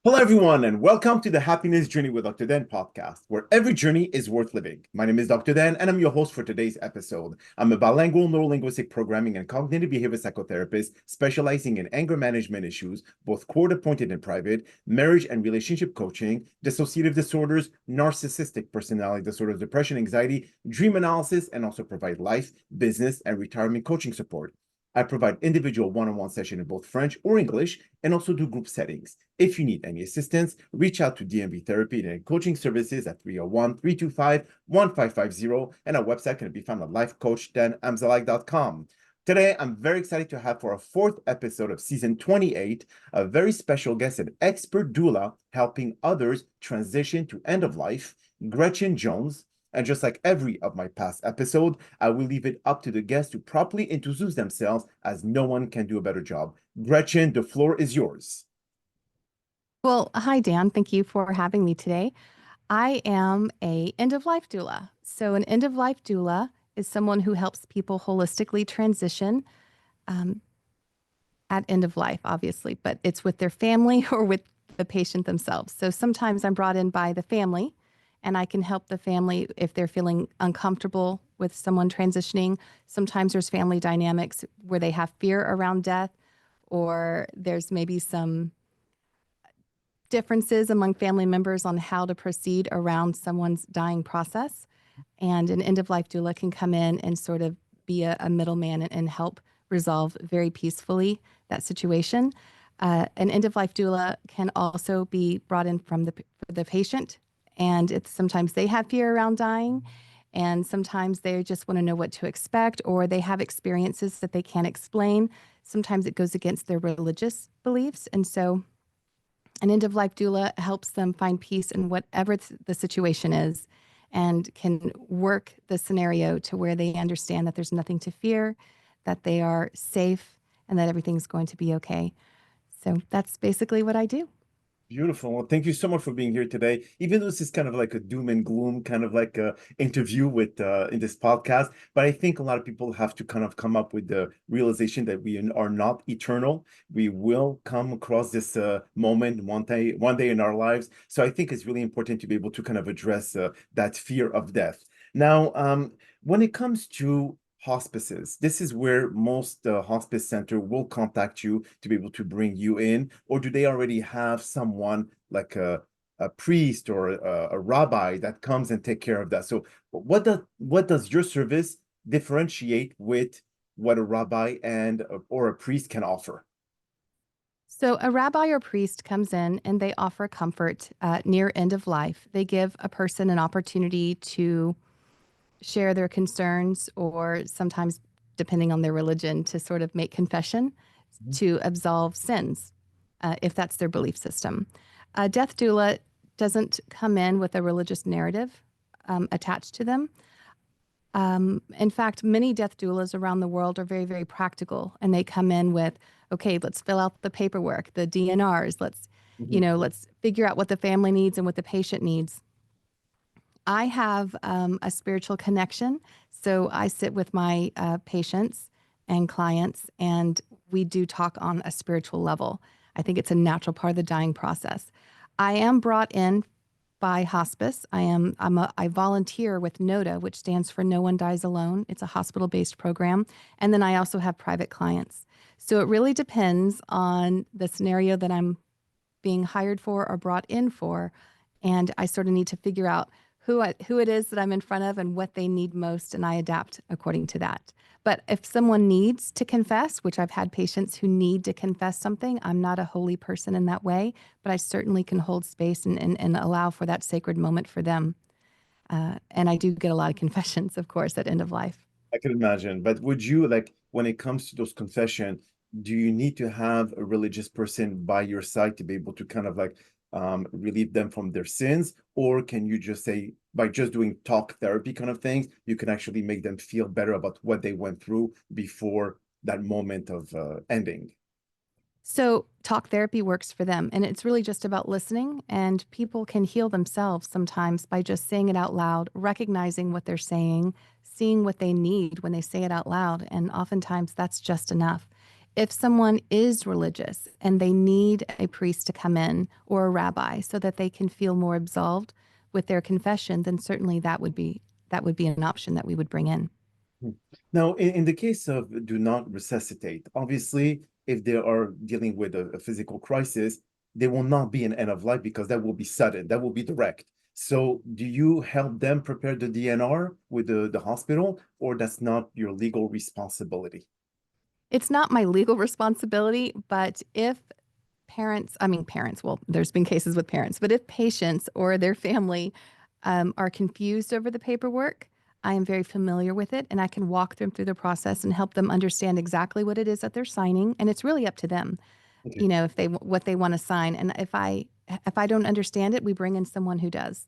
Hello, everyone, and welcome to the Happiness Journey with Dr. Dan podcast, where every journey is worth living. My name is Dr. Dan, and I'm your host for today's episode. I'm a bilingual neurolinguistic programming and cognitive behavior psychotherapist specializing in anger management issues, both court-appointed and private, marriage and relationship coaching, dissociative disorders, narcissistic personality disorders, depression, anxiety, dream analysis, and also provide life, business, and retirement coaching support. I provide individual one-on-one session in both French or English and also do group settings. If you need any assistance, reach out to DMV Therapy and Coaching Services at 301-325-1550, and our website can be found at lifecoachdanamzalak.com. Today, I'm very excited to have for our fourth episode of season 28, a very special guest, an expert doula helping others transition to end of life, Gretchen Jones. And just like every of my past episode, I will leave it up to the guests to properly introduce themselves, as no one can do a better job. Gretchen, the floor is yours. Well, hi, Dan. Thank you for having me today. I am a end-of-life doula. So an end-of-life doula is someone who helps people holistically transition um, at end of life, obviously, but it's with their family or with the patient themselves. So sometimes I'm brought in by the family, and I can help the family if they're feeling uncomfortable with someone transitioning. Sometimes there's family dynamics where they have fear around death, or there's maybe some differences among family members on how to proceed around someone's dying process. And an end of life doula can come in and sort of be a middleman and help resolve very peacefully that situation. An end of life doula can also be brought in from the patient, and it's sometimes they have fear around dying, and sometimes they just want to know what to expect, or they have experiences that they can't explain. Sometimes it goes against their religious beliefs, and so an end of life doula helps them find peace in whatever the situation is and can work the scenario to where they understand that there's nothing to fear, that they are safe, and that everything's going to be okay. So that's basically what I do. Beautiful. Well, thank you so much for being here today. Even though this is kind of like a doom and gloom kind of like a interview with in this podcast, but I think a lot of people have to kind of come up with the realization that we are not eternal. We will come across this moment one day in our lives. So I think it's really important to be able to kind of address that fear of death. Now, when it comes to hospices, this is where most hospice center will contact you to be able to bring you in, or do they already have someone like a priest or a rabbi that comes and take care of that? So what does your service differentiate with what a rabbi and or a priest can offer? So a rabbi or priest comes in and they offer comfort near end of life. They give a person an opportunity to share their concerns, or sometimes, depending on their religion, to sort of make confession Mhm. to absolve sins, if that's their belief system. A death doula doesn't come in with a religious narrative attached to them. In fact, many death doulas around the world are very, very practical, and they come in with, okay, let's fill out the paperwork, the DNRs, Mhm. let's figure out what the family needs and what the patient needs. I have a spiritual connection. So I sit with my patients and clients, and we do talk on a spiritual level. I think it's a natural part of the dying process. I am brought in by hospice. I volunteer with NODA, which stands for No One Dies Alone. It's a hospital-based program. And then I also have private clients. So it really depends on the scenario that I'm being hired for or brought in for. And I sort of need to figure out who it is that I'm in front of and what they need most, and I adapt according to that. But if someone needs to confess, which I've had patients who need to confess something, I'm not a holy person in that way, but I certainly can hold space and allow for that sacred moment for them. And I do get a lot of confessions, of course, at end of life. I can imagine. But would you like when it comes to those confession, do you need to have a religious person by your side to be able to kind of like relieve them from their sins? Or can you just say by just doing talk therapy kind of things, you can actually make them feel better about what they went through before that moment of ending? So, talk therapy works for them. And it's really just about listening. And people can heal themselves sometimes by just saying it out loud, recognizing what they're saying, seeing what they need when they say it out loud. And oftentimes that's just enough. If someone is religious and they need a priest to come in or a rabbi so that they can feel more absolved with their confession, then certainly that would be an option that we would bring in. Hmm. Now, in the case of do not resuscitate, obviously, if they are dealing with a physical crisis, they will not be an end of life because that will be sudden, that will be direct. So, do you help them prepare the DNR with the hospital, or that's not your legal responsibility? It's not my legal responsibility, but if parents, well, there's been cases with parents, but if patients or their family are confused over the paperwork, I am very familiar with it and I can walk them through the process and help them understand exactly what it is that they're signing. And it's really up to them, Okay. if they what they want to sign. And if I don't understand it, we bring in someone who does.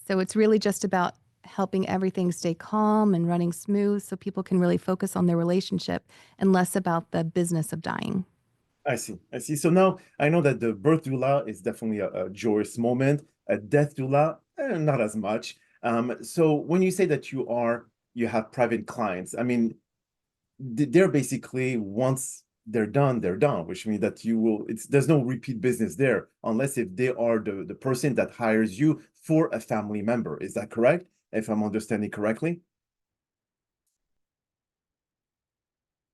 So it's really just about helping everything stay calm and running smooth so people can really focus on their relationship and less about the business of dying. I see. I see. So now I know that the birth doula is definitely a joyous moment. A death doula, not as much. So when you say that you have private clients, I mean, they're basically once they're done, which means that you will, there's no repeat business there unless if they are the person that hires you for a family member. Is that correct? If I'm understanding correctly?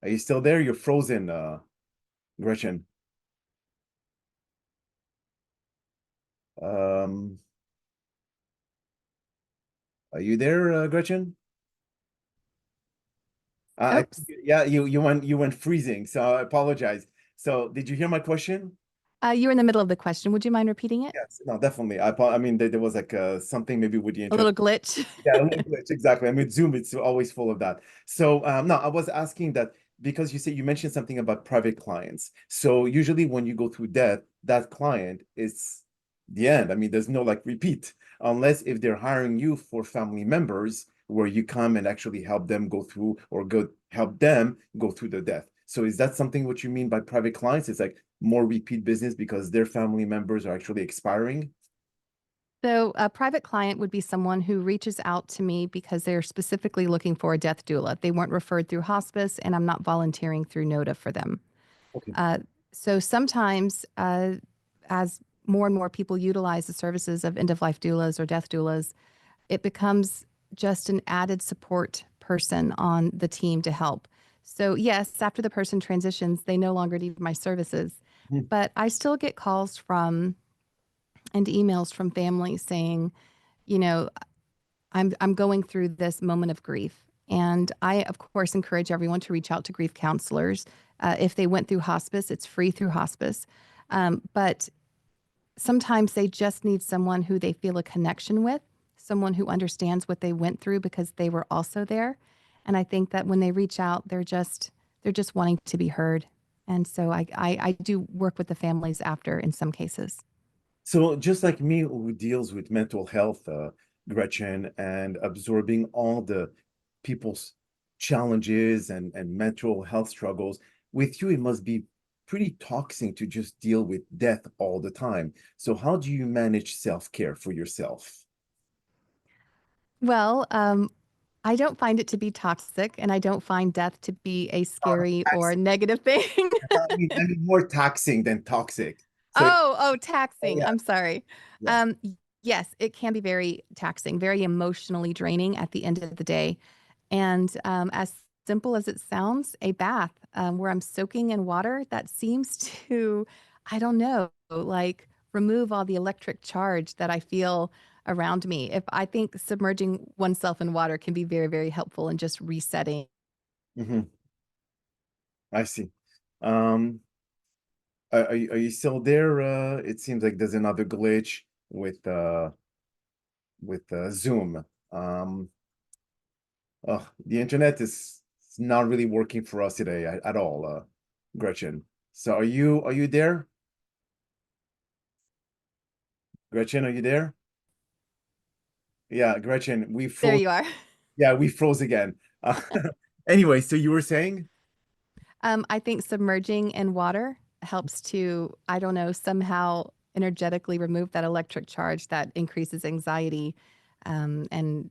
Are you still there? You're frozen, Gretchen. Um, are you there, Gretchen? Oops. Yeah, you went freezing, so I apologize. So did you hear my question? You're in the middle of the question. Would you mind repeating it? Yes, no, definitely. I mean, there was like something maybe with the A internet. little glitch. Yeah, a little glitch, exactly. I mean, Zoom, it's always full of that. So, no, I was asking that because you mentioned something about private clients. So usually when you go through that, that client is the end. I mean, there's no like repeat unless if they're hiring you for family members where you come and actually help them go through or go help them go through the death. So is that something what you mean by private clients? It's like more repeat business because their family members are actually expiring? So, a private client would be someone who reaches out to me because they're specifically looking for a death doula. They weren't referred through hospice, and I'm not volunteering through NOTA for them. Okay. Uh, so, sometimes, as more and more people utilize the services of end of life doulas or death doulas, it becomes just an added support person on the team to help. So, yes, after the person transitions, they no longer need my services, Mhm. but I still get calls from and emails from families saying, you know, I'm going through this moment of grief. And I, of course, encourage everyone to reach out to grief counselors. If they went through hospice, it's free through hospice. But sometimes they just need someone who they feel a connection with, someone who understands what they went through because they were also there. And I think that when they reach out, they're just wanting to be heard. And so I do work with the families after in some cases. So just like me, who deals with mental health, Gretchen, and absorbing all the people's challenges and mental health struggles, with you, it must be pretty taxing to just deal with death all the time. So how do you manage self-care for yourself? Well, I don't find it to be toxic, and I don't find death to be a scary or Taxing. negative thing. I mean more taxing than toxic. So, oh Taxing. yeah, I'm sorry. yeah. Um, yes, it can be very taxing, very emotionally draining at the end of the day. And as simple as it sounds, a bath where I'm soaking in water that seems to, I don't know, like remove all the electric charge that I feel around me. If I think submerging oneself in water can be very, very helpful in just resetting. Hmm. I see. Um, are you still there? It seems like there's another glitch with Zoom. Um, the internet is not really working for us today at all, Gretchen. So are you there? Gretchen, are you there? Yeah, Gretchen, we There froze. you are. Yeah, we froze again. Uh, anyway, so you were saying? I think submerging in water helps to, I don't know, somehow energetically remove that electric charge that increases anxiety. And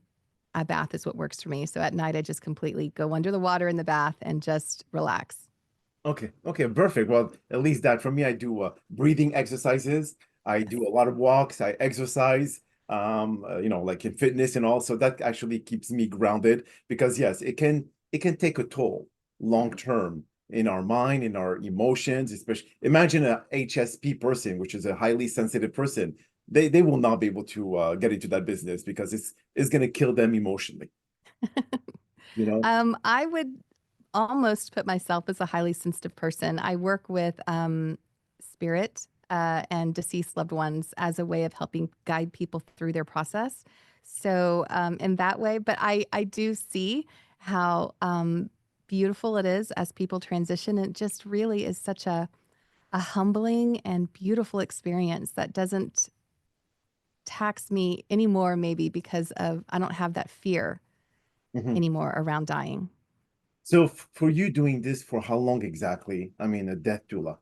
a bath is what works for me. So at night, I just completely go under the water in the bath and just relax. Okay, okay, perfect. Well, at least that for me, I do breathing exercises. I Yes. do a lot of walks. I exercise, like in fitness and all. So that actually keeps me grounded because yes, it can take a toll long term in our mind, in our emotions, especially imagine a HSP person, which is a highly sensitive person. They will not be able to get into that business because it's gonna kill them emotionally, you know? I would almost put myself as a highly sensitive person. I work with spirit and deceased loved ones as a way of helping guide people through their process. So, in that way, but I do see how beautiful it is as people transition. It just really is such a humbling and beautiful experience that doesn't tax me anymore, maybe because of I don't have that fear Mhm. anymore around dying. So for you doing this for how long exactly? I mean, a death doula.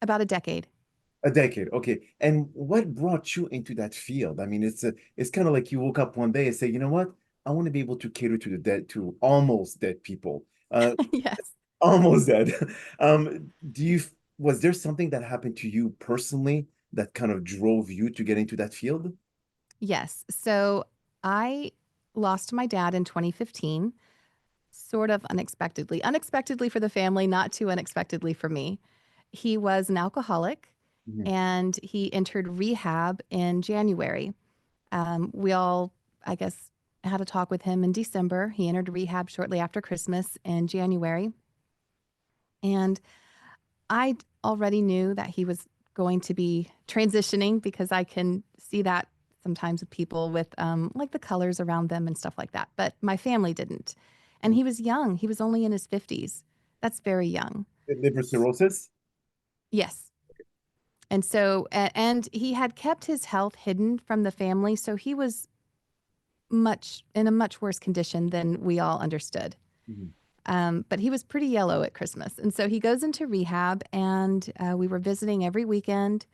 About a decade. A decade, okay. And what brought you into that field? I mean, it's kind of like you woke up one day and say, you know what? I want to be able to cater to the dead, to almost dead people. Yes. Almost dead. Was there something that happened to you personally that kind of drove you to get into that field? Yes. So I lost my dad in 2015, sort of unexpectedly. Unexpectedly for the family, not too unexpectedly for me. He was an alcoholic Mhm. and he entered rehab in January. We all, I guess, had a talk with him in December. He entered rehab shortly after Christmas in January. And I already knew that he was going to be transitioning because I can see that sometimes with people with like the colors around them and stuff like that. But my family didn't. And he was young. He was only in his 50s. That's very young. Liver cirrhosis? Yes. And so, and he had kept his health hidden from the family. So he was much in a much worse condition than we all understood. Mhm. But he was pretty yellow at Christmas. And so he goes into rehab, and we were visiting every weekend,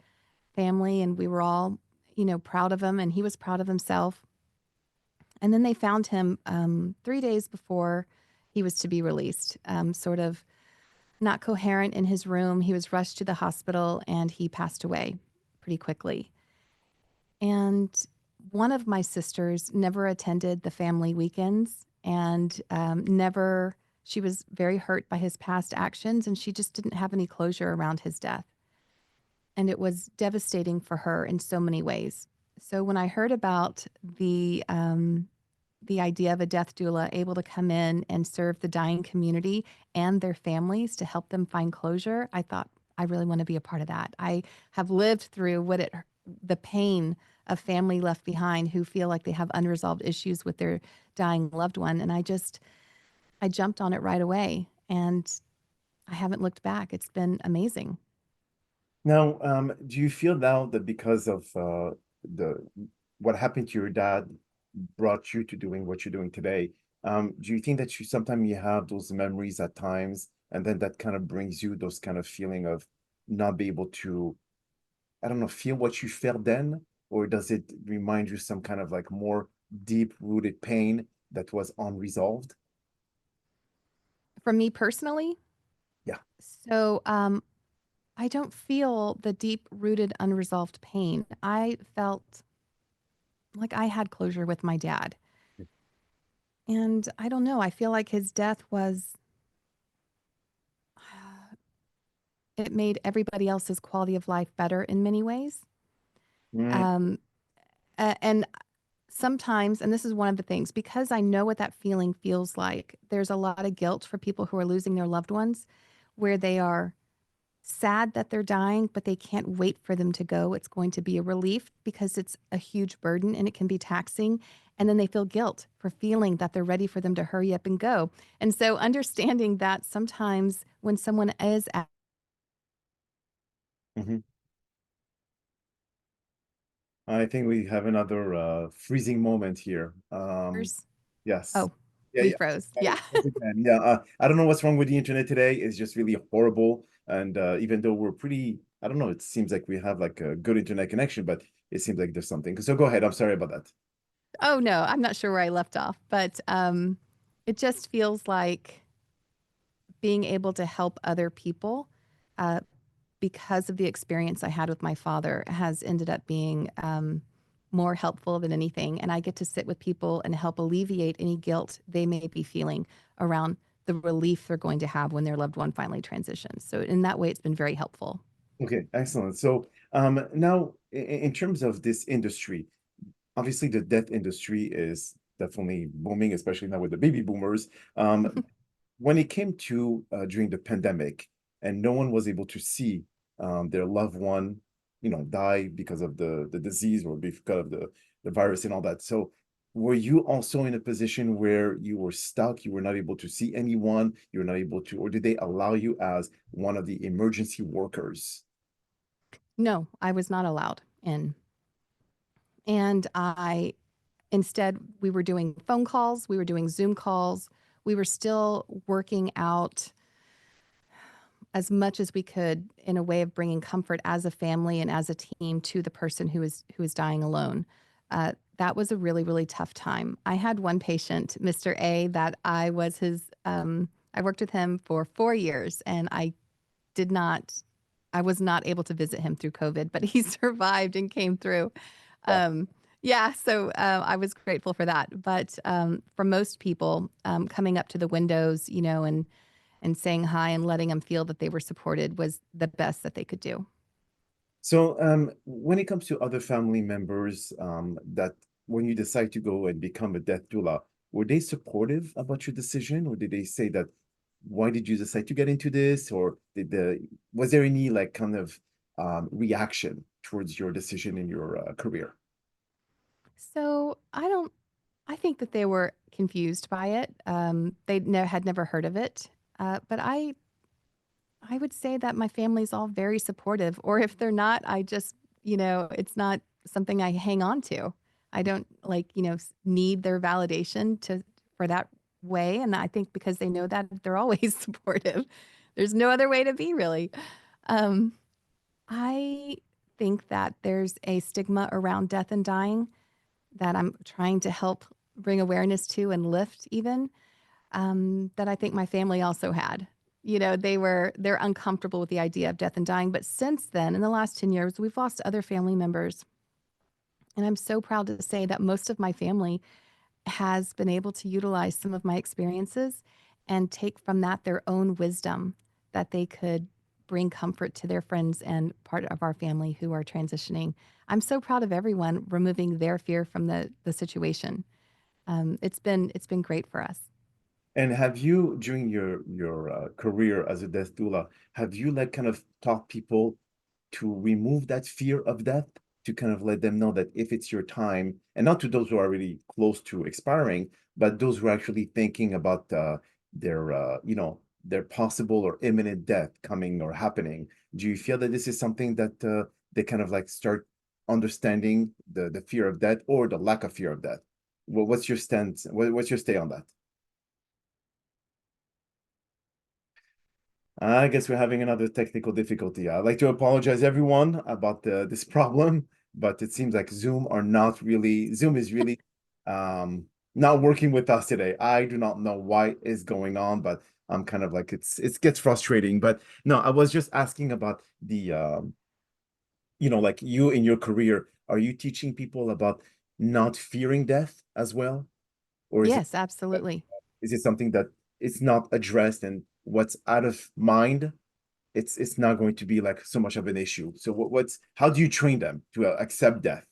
family, and we were all, proud of him, and he was proud of himself. And then they found him 3 days before he was to be released, sort of not coherent in his room. He was rushed to the hospital and he passed away pretty quickly. And one of my sisters never attended the family weekends and she was very hurt by his past actions and she just didn't have any closure around his death. And it was devastating for her in so many ways. So when I heard about the idea of a death doula able to come in and serve the dying community and their families to help them find closure, I thought I really want to be a part of that. I have lived through the pain of family left behind who feel like they have unresolved issues with their dying loved one, and I jumped on it right away, and I haven't looked back. It's been amazing. Now, do you feel now that because of the what happened to your dad brought you to doing what you're doing today, do you think that you sometimes you have those memories at times, and then that kind of brings you those kind of feeling of not be able to, I don't know, feel what you felt then, or does it remind you some kind of like more deep-rooted pain that was unresolved? For me personally, Yeah. so I don't feel the deep rooted unresolved pain. I felt like I had closure with my dad. And I don't know, I feel like his death was, it made everybody else's quality of life better in many ways. Mm, Um, and sometimes, and this is one of the things, because I know what that feeling feels like, there's a lot of guilt for people who are losing their loved ones, where they are sad that they're dying, but they can't wait for them to go. It's going to be a relief because it's a huge burden and it can be taxing. And then they feel guilt for feeling that they're ready for them to hurry up and go. And so understanding that sometimes when someone is at mhm. I think we have another freezing moment here. first, Yes. oh, Yeah, we yeah. froze. I Yeah. once again, yeah. I don't know what's wrong with the internet today. It's just really horrible. And even though we're pretty, I don't know, it seems like we have like a good internet connection, but it seems like there's something. So go ahead. I'm sorry about that. Oh, no, I'm not sure where I left off, but it just feels like being able to help other people uh, because of the experience I had with my father has ended up being more helpful than anything. And I get to sit with people and help alleviate any guilt they may be feeling around the relief they're going to have when their loved one finally transitions. So in that way, it's been very helpful. Okay, excellent. So now, in terms of this industry, obviously the death industry is definitely booming, especially now with the baby boomers. When it came to during the pandemic, and no one was able to see their loved one, die because of the disease or because of the virus and all that. So, were you also in a position where you were stuck? You were not able to see anyone. You were not able to, or did they allow you as one of the emergency workers? No, I was not allowed in. And instead, we were doing phone calls, we were doing Zoom calls, we were still working out as much as we could in a way of bringing comfort as a family and as a team to the person who is dying alone. That was a really, really tough time. I had one patient, Mr. A, that I was his. I worked with him for 4 years, and did not. I was not able to visit him through COVID, but he survived and came through. Um, yeah, so I was grateful for that. But for most people, coming up to the windows, and saying hi and letting them feel that they were supported was the best that they could do. So, when it comes to other family members, that when you decide to go and become a death doula, were they supportive about your decision, or did they say that, why did you decide to get into this, or was there any like kind of reaction towards your decision in your career? So I think that they were confused by it. They had never heard of it. But I would say that my family's all very supportive. Or if they're not, I just, it's not something I hang on to. I don't like, need their validation for that way. And I think because they know that they're always supportive. There's no other way to be really. Um, I think that there's a stigma around death and dying that I'm trying to help bring awareness to and lift even, that I think my family also had. They're uncomfortable with the idea of death and dying. But since then, in the last 10 years, we've lost other family members. And I'm so proud to say that most of my family has been able to utilize some of my experiences and take from that their own wisdom that they could bring comfort to their friends and part of our family who are transitioning. I'm so proud of everyone removing their fear from the situation. It's been great for us. And have you, during your career as a death doula, have you like kind of taught people to remove that fear of death, to kind of let them know that if it's your time, and not to those who are really close to expiring, but those who are actually thinking about their possible or imminent death coming or happening. Do you feel that this is something that they kind of like start understanding the fear of death or the lack of fear of death? What's your stance? What's your stay on that? I guess we're having another technical difficulty. I'd like to apologize everyone about this problem, but it seems like Zoom is really not working with us today. I do not know why is going on, but I'm kind of like it gets frustrating. But no, I was just asking about the like you in your career, are you teaching people about not fearing death as well? Or Yes, absolutely. is it something that it's not addressed, and what's out of mind, it's not going to be like so much of an issue? So what's how do you train them to accept death?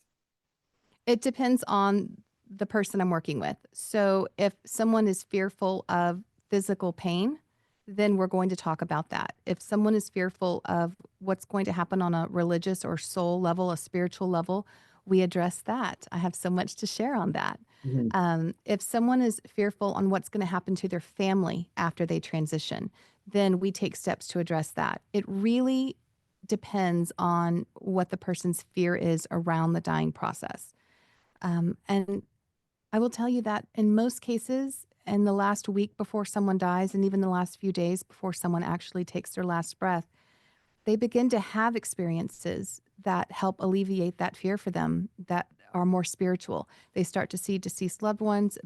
It depends on the person I'm working with. So if someone is fearful of physical pain, then we're going to talk about that. If someone is fearful of what's going to happen on a religious or soul level, a spiritual level, we address that. I have so much to share on that. Mhm. If someone is fearful on what's going to happen to their family after they transition, then we take steps to address that. It really depends on what the person's fear is around the dying process. And I will tell you that in most cases, in the last week before someone dies, and even the last few days before someone actually takes their last breath, they begin to have experiences that help alleviate that fear for them that are more spiritual. They start to see deceased loved ones.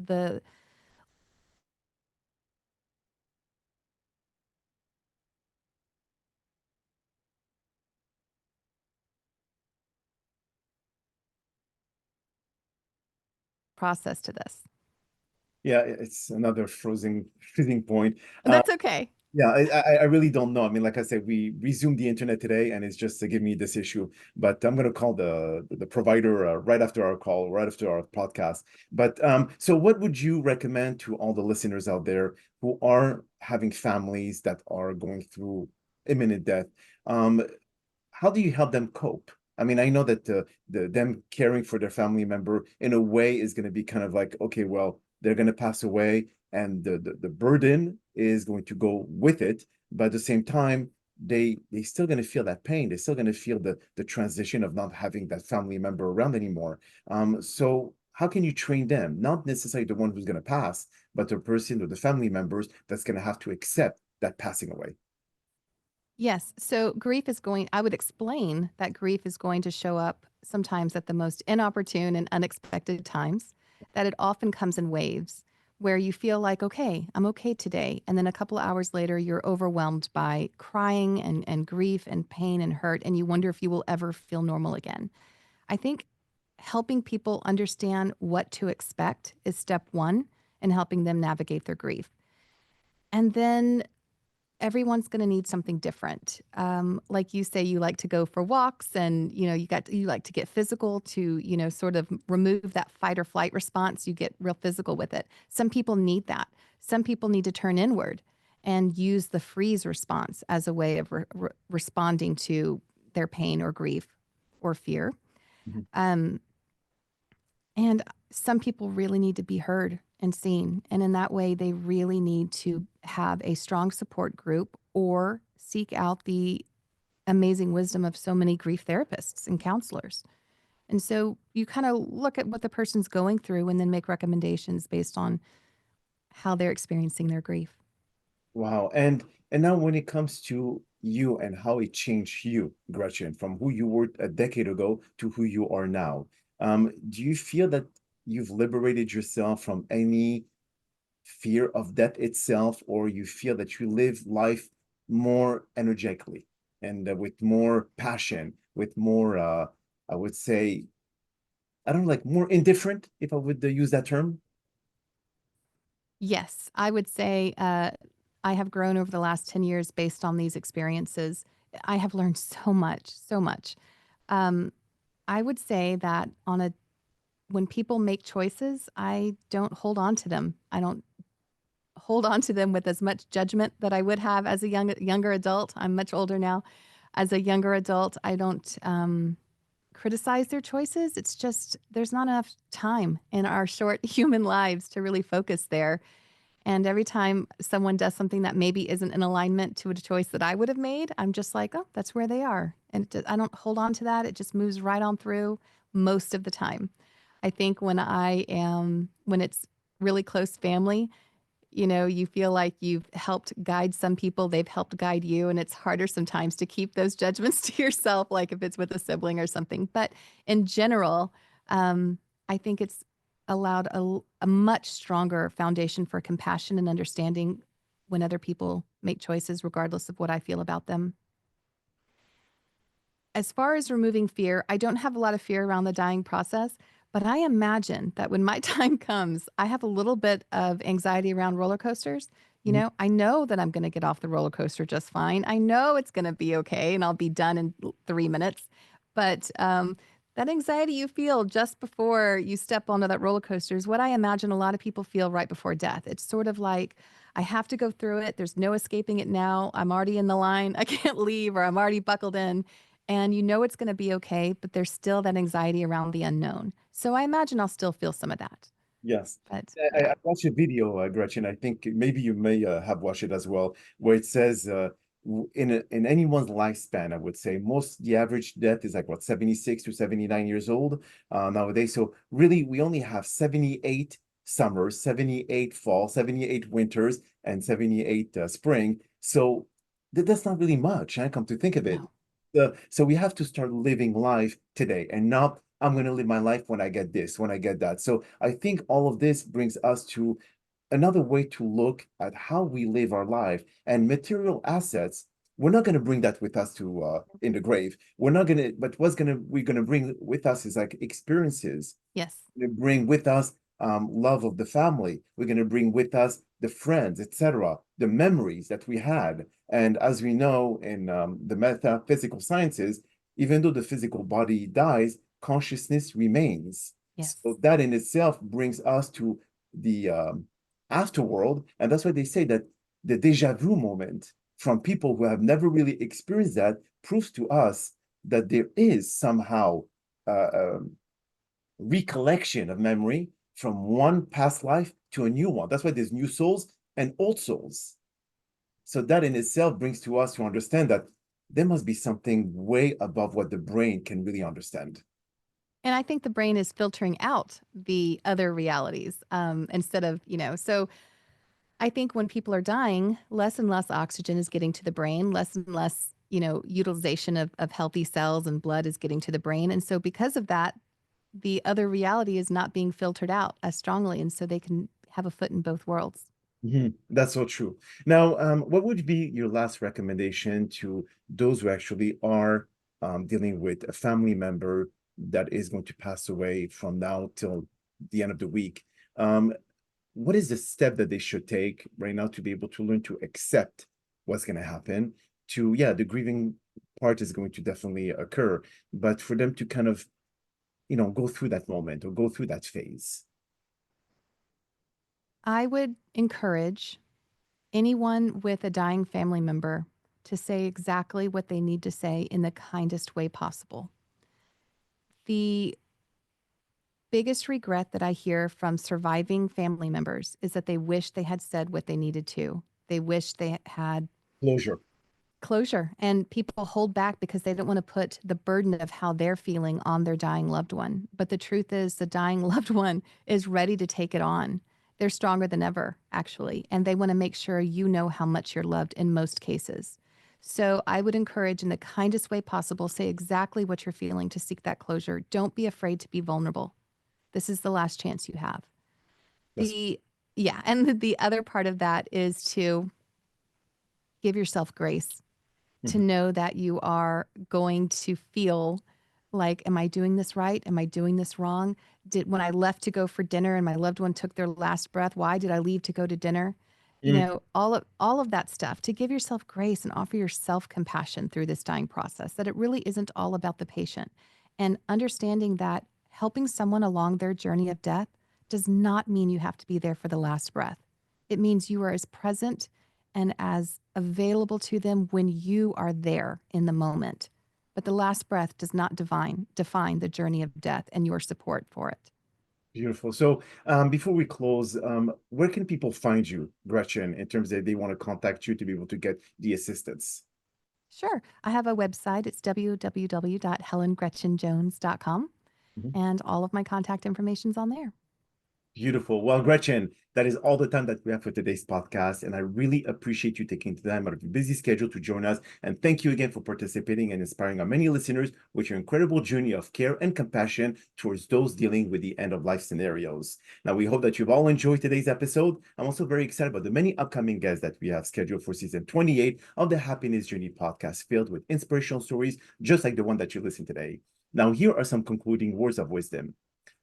process to this. Yeah, it's another freezing point. That's okay. Yeah, I really don't know. I mean, like I said, we resumed the internet today, and it's just to give me this issue. But I'm gonna call the provider right after our call, right after our podcast. But so what would you recommend to all the listeners out there who are having families that are going through imminent death? Um, how do you help them cope? I mean, I know that them caring for their family member in a way is going to be kind of like, okay, well, they're going to pass away, and the burden is going to go with it. But at the same time, they still going to feel that pain. They're still going to feel the transition of not having that family member around anymore. So how can you train them? Not necessarily the one who's going to pass, but the person or the family members that's going to have to accept that passing away. Yes. So grief is going, I would explain that grief is going to show up sometimes at the most inopportune and unexpected times, that it often comes in waves where you feel like, okay, I'm okay today. And then a couple of hours later, you're overwhelmed by crying and grief and pain and hurt. And you wonder if you will ever feel normal again. I think helping people understand what to expect is step one in helping them navigate their grief. And then everyone's going to need something different. Like you say, you like to go for walks, and you like to get physical to sort of remove that fight or flight response. You get real physical with it. Some people need that. Some people need to turn inward and use the freeze response as a way of responding to their pain or grief or fear. Mhm. Um, and some people really need to be heard and seen. And in that way, they really need to have a strong support group or seek out the amazing wisdom of so many grief therapists and counselors. And so you kind of look at what the person's going through and then make recommendations based on how they're experiencing their grief. Wow. And now when it comes to you and how it changed you, Gretchen, from who you were a decade ago to who you are now, do you feel that you've liberated yourself from any fear of death itself, or you feel that you live life more energetically and with more passion, with more, I would say, I don't know, like more indifferent, if I would use that term? Yes, I would say I have grown over the last 10 years based on these experiences. I have learned so much, so much. Um, I would say that when people make choices, I don't hold on to them. I don't hold on to them with as much judgment that I would have as a younger adult. I'm much older now. As a younger adult, I don't criticize their choices. It's just there's not enough time in our short human lives to really focus there. And every time someone does something that maybe isn't in alignment to a choice that I would have made, I'm just like, oh, that's where they are. And I don't hold on to that. It just moves right on through most of the time. I think when it's really close family, you feel like you've helped guide some people, they've helped guide you, and it's harder sometimes to keep those judgments to yourself, like if it's with a sibling or something. But in general, I think it's allowed a much stronger foundation for compassion and understanding when other people make choices, regardless of what I feel about them. As far as removing fear, I don't have a lot of fear around the dying process, but I imagine that when my time comes, I have a little bit of anxiety around roller coasters. Mhm. I know that I'm going to get off the roller coaster just fine. I know it's going to be okay and I'll be done in 3 minutes. But that anxiety you feel just before you step onto that roller coaster is what I imagine a lot of people feel right before death. It's sort of like, I have to go through it. There's no escaping it now. I'm already in the line. I can't leave, or I'm already buckled in, and it's going to be okay, but there's still that anxiety around the unknown. So I imagine I'll still feel some of that. Yes. But I yeah. watched a video, Gretchen. I think maybe you may have watched it as well, where it says in anyone's lifespan, I would say the average death is like what, 76 to 79 years old nowadays. So really, we only have 78 summers, 78 fall, 78 winters, and 78 spring. So that's not really much, come to think of it. No. So we have to start living life today and not I'm going to live my life when I get this, when I get that. So I think all of this brings us to another way to look at how we live our life and material assets. We're not going to bring that with us to in the grave. We're not going to, but we're going to bring with us is like experiences. Yes. We bring with us love of the family. We're going to bring with us the friends, etc., the memories that we had. And as we know in the metaphysical sciences, even though the physical body dies, consciousness remains. Yes. So that in itself brings us to the afterworld. And that's why they say that the deja vu moment from people who have never really experienced that proves to us that there is somehow recollection of memory from one past life to a new one. That's why there's new souls and old souls. So that in itself brings to us to understand that there must be something way above what the brain can really understand. And I think the brain is filtering out the other realities instead of, so I think when people are dying, less and less oxygen is getting to the brain, less and less, utilization of healthy cells and blood is getting to the brain. And so because of that, the other reality is not being filtered out as strongly. And so they can have a foot in both worlds. That's so true. Now, what would be your last recommendation to those who actually are dealing with a family member that is going to pass away from now till the end of the week? What is the step that they should take right now to be able to learn to accept what's going to happen? Yeah, the grieving part is going to definitely occur, but for them to kind of, go through that moment or go through that phase. I would encourage anyone with a dying family member to say exactly what they need to say in the kindest way possible. The biggest regret that I hear from surviving family members is that they wish they had said what they needed to. They wish they had Closure. closure, and people hold back because they don't want to put the burden of how they're feeling on their dying loved one. But the truth is, the dying loved one is ready to take it on. They're stronger than ever, actually, and they want to make sure you know how much you're loved in most cases. So I would encourage in the kindest way possible, say exactly what you're feeling to seek that closure. Don't be afraid to be vulnerable. This is the last chance you have. That's Yeah, and the other part of that is to give yourself grace, to Mhm. know that you are going to feel like, am I doing this right? Am I doing this wrong? When I left to go for dinner and my loved one took their last breath, why did I leave to go to dinner? All of that stuff, to give yourself grace and offer yourself compassion through this dying process, that it really isn't all about the patient. And understanding that helping someone along their journey of death does not mean you have to be there for the last breath. It means you are as present and as available to them when you are there in the moment. But the last breath does not define the journey of death and your support for it. Beautiful. So before we close, where can people find you, Gretchen, in terms of they want to contact you to be able to get the assistance? Sure. I have a website. It's www.helengretchenjones.com, Mhm. and all of my contact information's on there. Beautiful. Well, Gretchen, that is all the time that we have for today's podcast. And I really appreciate you taking the time out of your busy schedule to join us. And thank you again for participating and inspiring our many listeners with your incredible journey of care and compassion towards those dealing with the end of life scenarios. Now, we hope that you've all enjoyed today's episode. I'm also very excited about the many upcoming guests that we have scheduled for season 28 of the Happiness Journey podcast, filled with inspirational stories, just like the one that you listened today. Now, here are some concluding words of wisdom.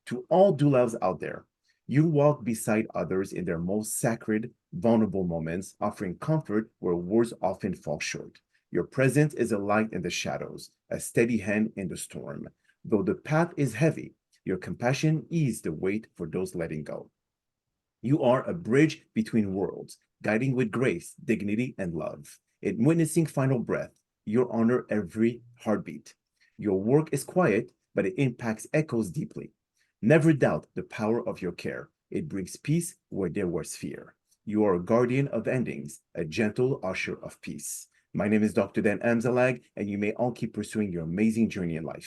To all doulas out there, you walk beside others in their most sacred, vulnerable moments, offering comfort where words often fall short. Your presence is a light in the shadows, a steady hand in the storm. Though the path is heavy, your compassion eases the weight for those letting go. You are a bridge between worlds, guiding with grace, dignity, and love. In witnessing final breath, you honor every heartbeat. Your work is quiet, but it impacts echoes deeply. Never doubt the power of your care. It brings peace where there was fear. You are a guardian of endings, a gentle usher of peace. My name is Dr. Dan Amzalag, and you may all keep pursuing your amazing journey in life.